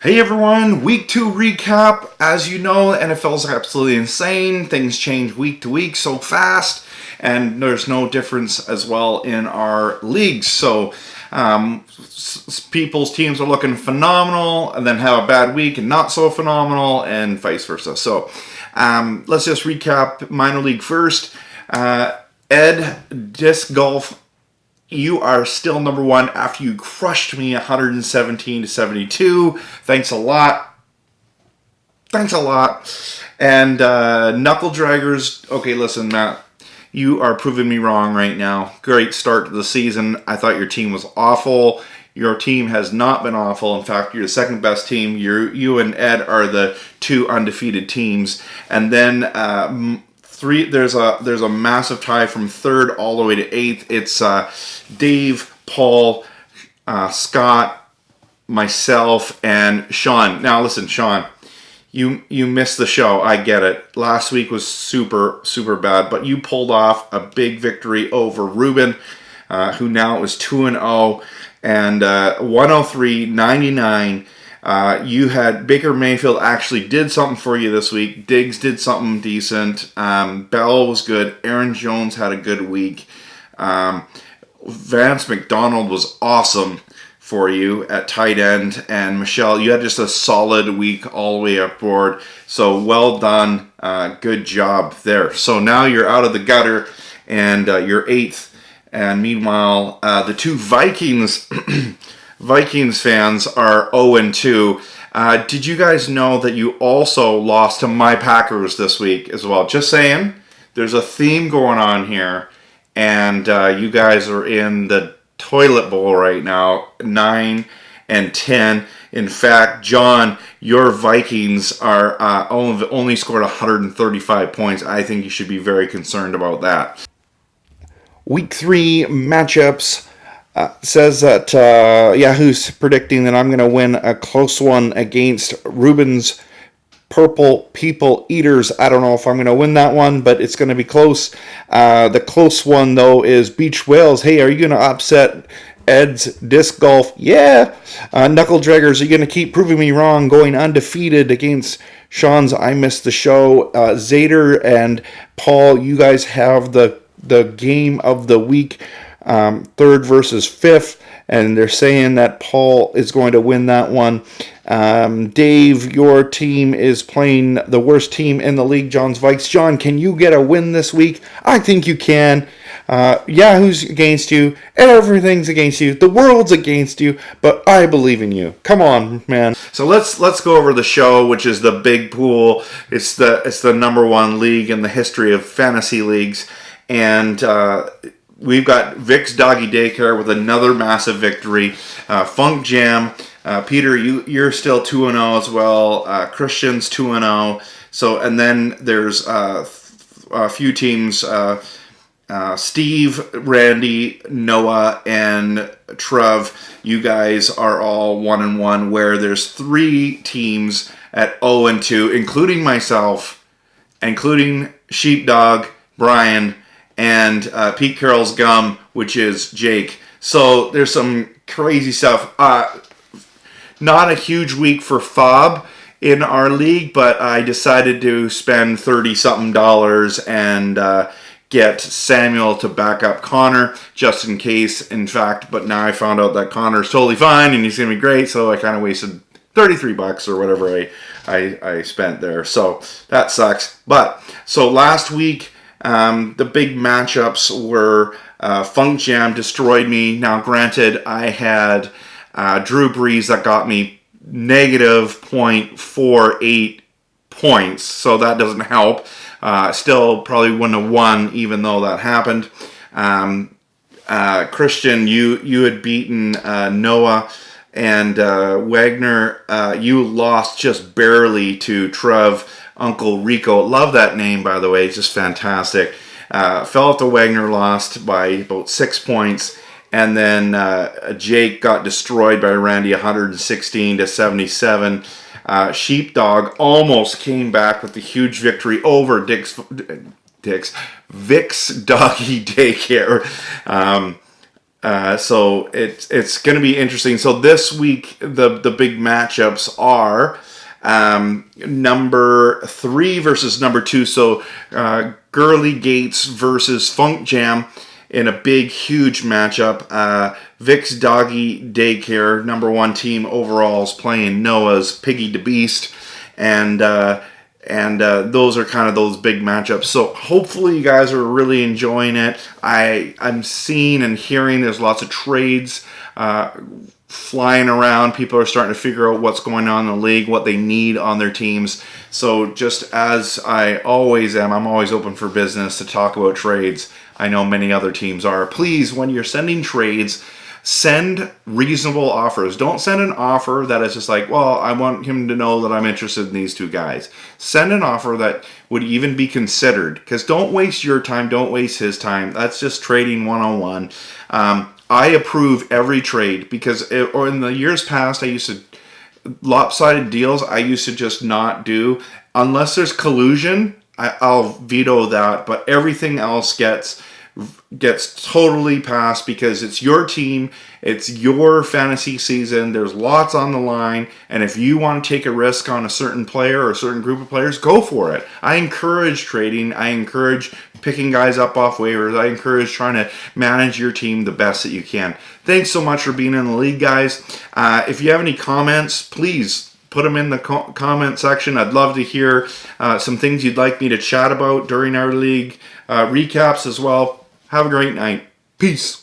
Hey everyone, week 2 recap. As you know, the NFL is absolutely insane. Things change week to week so fast, and there's no difference as well in our leagues. So, people's teams are looking phenomenal, and then have a bad week and not so phenomenal, and vice versa. So, let's just recap minor league first. Ed, disc golf, you are still number one after you crushed me 117-72. Thanks a lot. Thanks a lot. And Knuckle Draggers, okay, listen, Matt, you are proving me wrong right now. Great start to the season. I thought your team was awful. Your team has not been awful. In fact, you're the second best team. You and Ed are the two undefeated teams. And then there's a massive tie from third all the way to eighth. It's Dave, Paul, Scott, myself, and Sean. Now listen, Sean, you missed the show. I get it. Last week was super bad, but you pulled off a big victory over Ruben, who now is 2-0 and 103-99. You had Baker Mayfield actually did something for you this week. Diggs did something decent. Bell was good. Aaron Jones had a good week. Vance McDonald was awesome for you at tight end. And Michelle, you had just a solid week all the way up board. So well done. Good job there. So now you're out of the gutter and you're eighth. And meanwhile, the two Vikings Vikings fans are 0-2. Did you guys know that you also lost to my Packers this week as well? Just saying, there's a theme going on here, and you guys are in the toilet bowl right now, 9-10. In fact, John, your Vikings are only scored 135 points. I think you should be very concerned about that. Week 3 matchups. Says that Yahoo's predicting that I'm going to win a close one against Ruben's Purple People Eaters. I don't know if I'm going to win that one, but it's going to be close. The close one, though, is Beach Whales. Hey, are you going to upset Ed's Disc Golf? Yeah. Knuckle Draggers, are you going to keep proving me wrong, going undefeated against Sean's I Missed the Show? Zader and Paul, you guys have the game of the week. Third versus fifth, and they're saying that Paul is going to win that one. Dave, your team is playing the worst team in the league, John's Vikes. John, can you get a win this week? I think you can. Yahoo's against you. Everything's against you. The world's against you, but I believe in you. Come on, man. So let's go over the show, which is the big pool. It's the number one league in the history of fantasy leagues, and we've got Vic's Doggy Daycare with another massive victory. Funk Jam. Peter, you're still 2-0 as well. Christian's 2-0. So, and then there's a few teams. Steve, Randy, Noah, and Trev. You guys are all 1-1, where there's 3 teams at 0-2, including myself, including Sheepdog, Brian, and Pete Carroll's Gum, which is Jake. So there's some crazy stuff. Not a huge week for Fob in our league, but I decided to spend $30-something and get Samuel to back up Connor, just in case, in fact. But now I found out that Connor's totally fine and he's going to be great, so I kind of wasted $33 or whatever I spent there. So that sucks. But, so last week, the big matchups were Funk Jam destroyed me. Now, granted, I had Drew Brees that got me negative 0.48 points, so that doesn't help. Still probably wouldn't have won even though that happened. Christian, you had beaten Noah, and Wagner, you lost just barely to Trev. Uncle Rico, love that name, by the way, it's just fantastic. Philip Wagner lost by about 6 points, and then Jake got destroyed by Randy 116-77. Sheepdog almost came back with the huge victory over Vic's Doggy Daycare. So it's going to be interesting. So this week, the big matchups are number 3 versus number 2. So Girly Gates versus Funk Jam in a big, huge matchup. Vic's Doggy Daycare, number 1 team overall, is playing Noah's Piggy DeBeast, and those are kind of those big matchups. So hopefully you guys are really enjoying it. I'm seeing and hearing there's lots of trades flying around. People are starting to figure out what's going on in the league, what they need on their teams. So just as I always am, I'm always open for business to talk about trades. I know many other teams are. Please, when you're sending trades, send reasonable offers. Don't send an offer that is just like, well, I want him to know that I'm interested in these 2 guys. Send an offer that would even be considered, because don't waste your time, don't waste his time. That's just trading 101. I approve every trade because or in the years past, I used to lopsided deals. I used to just not do unless there's collusion. I'll veto that, but everything else gets totally passed because it's your team, it's your fantasy season, there's lots on the line, and if you want to take a risk on a certain player or a certain group of players, go for it. I encourage trading, I encourage picking guys up off waivers, I encourage trying to manage your team the best that you can. Thanks so much for being in the league, guys. If you have any comments, please put them in the comment section. I'd love to hear some things you'd like me to chat about during our league recaps as well. Have a great night. Peace.